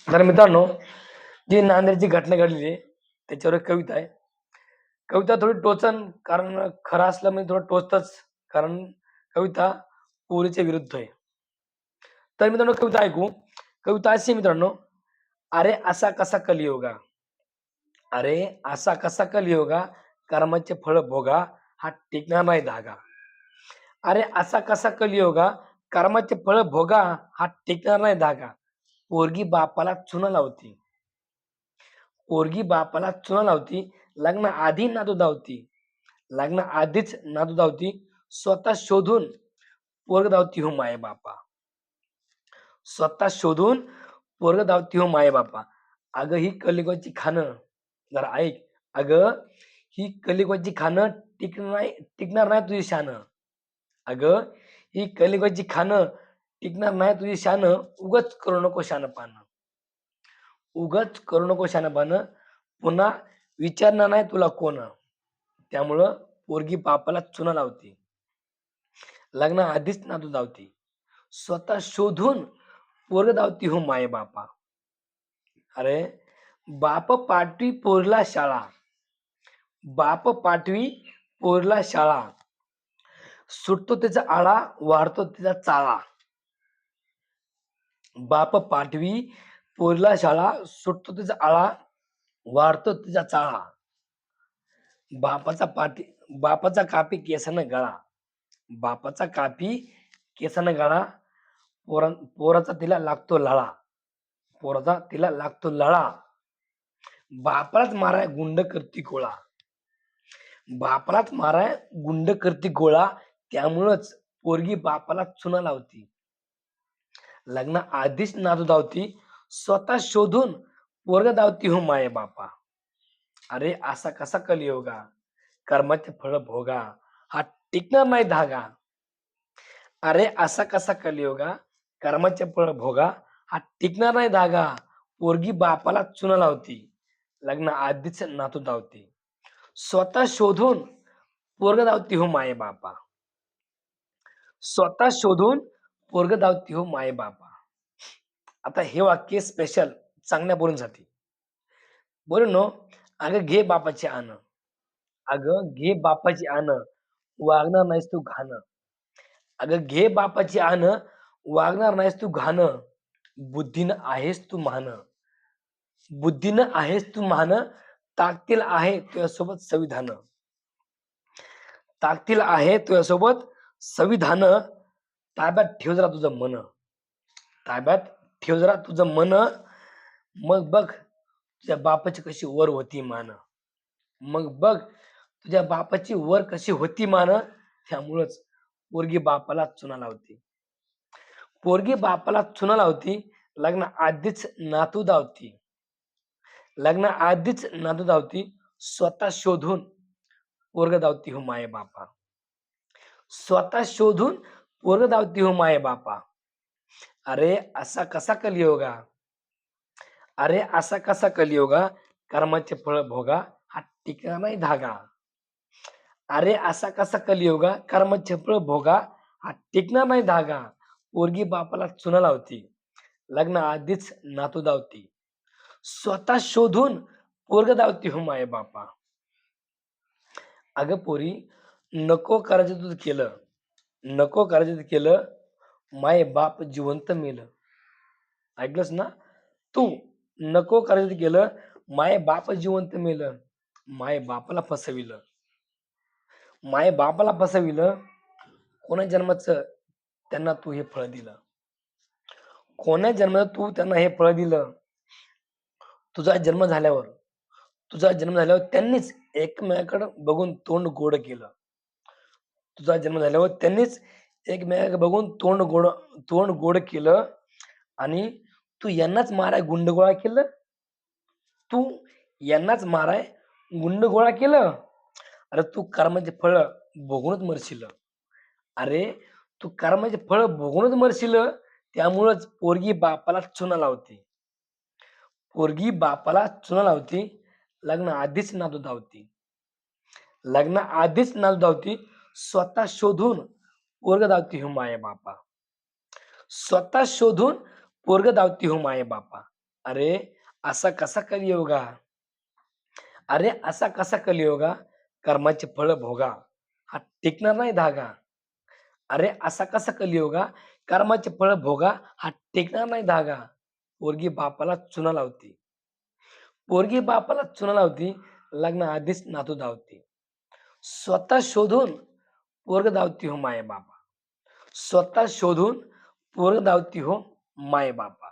तर मित्रांनो, जी नांदेडची घटना घडलेली आहे, त्याच्यावर एक कविता आहे. कविता थोडी टोचन कारण खरं असलं म्हणजे थोडं टोचतंच. कारण कविता पोरीच्या विरुद्ध आहे. तर मित्रांनो कविता ऐकू. कविता अशी आहे मित्रांनो, "अरे असा कसा कलियुगा, अरे असा कसा कलियुगा, कर्माचे फळ भोगा, हा टिकणार नाही धागा. अरे असा कसा कलियुगा, कर्माचे फळ भोगा, हा टिकणार नाही धागा. पोरगी बापाला चुना लावती, पोरगी बापाला चुना लावती, लग्नाआधी नातू धावती, लग्नाआधीच नातू धावती, स्वतः शोधून पोरग धावती हो माये बापा, स्वतः शोधून पोरग धावती हो माये बापा. अगं ही कलियुगाची खाणं, जरा ऐक. अगं ही कलियुगाची खाणं टिकणार नाही तुझी शानं. अगं ही कलियुगाची खाणं टिकणार नाही तुझी शानं, उगाच करू नको शहाणपण. उगाच करू नको शहाणपण. पुन्हा विचारणार नाही तुला कोण. त्यामुळं पोरगी बापाला चुना लावते. लग्नाआधीच नातू धावती. स्वतः शोधून पोरग धावती हो मायबापा. अरे बाप पाठवी पोरला शाळा. बाप पाठवी पोरला शाळा. सुटतो त्याचा आळा, वाढतो त्याचा चाळा. बाप पाठवी पोरला शाळा, सुटतो त्याचा आळा, वाढतो त्याचा चाळा. बापाचा पाठी बापाचा कापी केसानं गळा. बापाचा कापी केसानं गळा. पोराचा तिला लागतो लळा. पोराचा तिला लागतो लळा. बापालाच माराय गुंड करती गोळा. बापालाच माराय गुंड करती गोळा. त्यामुळंच पोरगी बापाला चुना लावती. लग्ना आधीच नातू धावती. स्वतः शोधून पोरग धावती हो माये बापा. अरे असा कसा कलियुगा, कर्माचे फळ भोगा, हा टिकणार नाही धागा. अरे असा कसा कलियुगा, कर्माचे फळ भोगा, हा टिकणार नाही धागा. पोरगी बापाला चुना लावती, लग्न आधीच नातू धावती, स्वतः शोधून पोरग धावती हो माये बापा. स्वतः शोधून पोरग धावती हो माये बापा. आता हे वाक्य स्पेशल चांगल्या पोरींसाठी. पोरींनो, अगं घे बापाची आण, अगं घे बापाची आण, वागणार नाहीस तू घाण. अगं घे बापाची आण, वागणार नाहीस तू घाण. बुद्धीनं आहेस तू महान, बुद्धीनं आहेस तू महान. ताकतील आहे तुझ्यासोबत संविधान, ताकतील आहे तुझ्यासोबत संविधान. ताब्यात ठेव जरा तुझं मन, ताब्यात ठेव जरा तुझं मन. मग बघ तुझ्या बापाची कशी वर होती मान. मग बघ तुझ्या बापाची वर कशी होती मान. त्यामुळंच पोरगी बापाला चुना लावते. पोरगी बापाला चुना लावती. लग्न आधीच नातू धावती, लग्न आधीच नातू धावती. स्वतः शोधून पोरग धावती हो माये बापा. स्वतः शोधून पोरग धावती हो माये बापा. अरे असा कसा कलियुगा, अरे असा कसा कलियुगा, कर्माचे फळ भोगा, हा टिकणार नाही धागा. अरे असा कसा कलियुगा, कर्माचे फळ भोगा, हा टिकणार नाही धागा. पोरगी बापाला चुना लावती, लग्न आधीच नातू धावती, स्वतः शोधून पोरग धावती हो माये बापा. अगं पोरी, नको करायचं तुझं केलं, नको करायचं ते केलं, माये बाप जिवंत मेलं. ऐकलंस ना? तू नको करायचं ते केलं, माये बाप जिवंत मेलं. माये बापाला फसविलं, माये बापाला फसविलं. कोण्या जन्माचं त्यांना तू हे फळ दिलं, कोण्या जन्माचं तू त्यांना हे फळ दिलं. तुझा जन्म झाल्यावर, तुझा जन्म झाल्यावर त्यांनीच एकमेकाकडे बघून तोंड गोड केलं. तुझा जन्म झाल्यावर त्यांनीच एकमेकाकडे बघून तोंड गोड केलं. आणि तू यांनाच माराय गुंड गोळा केलं. तू यांनाच माराय गुंड गोळा केलं. अरे तू कर्माचे फळ भोगूनच मरशील. अरे तू कर्माचे फळ भोगूनच मरशील. त्यामुळंच पोरगी बापाला चुना लावते. पोरगी बापाला चुना लावती. लग्न आधीच नातू धावती, लग्न आधीच नातू धावती. स्वतः शोधून पोरग धावती हो माये बापा. स्वतः शोधून पोरग धावती हो माये बापा. अरे असा कसा कलियुगा? अरे असा कसा कलियुगा? कर्माची फळं भोगा, हा टिकणार नाही धागा. अरे असा कसा कलियुगा? कर्माची फळं भोगा, हा टिकणार नाही धागा. पोरगी बापाला चुना लावती. पोरगी बापाला चुना लावती, लग्नाआधीच नातू धावती. स्वतः शोधून पोरगं धावती हो माय-बापा. स्वतः शोधून पोरं धावती हो माय-बापा.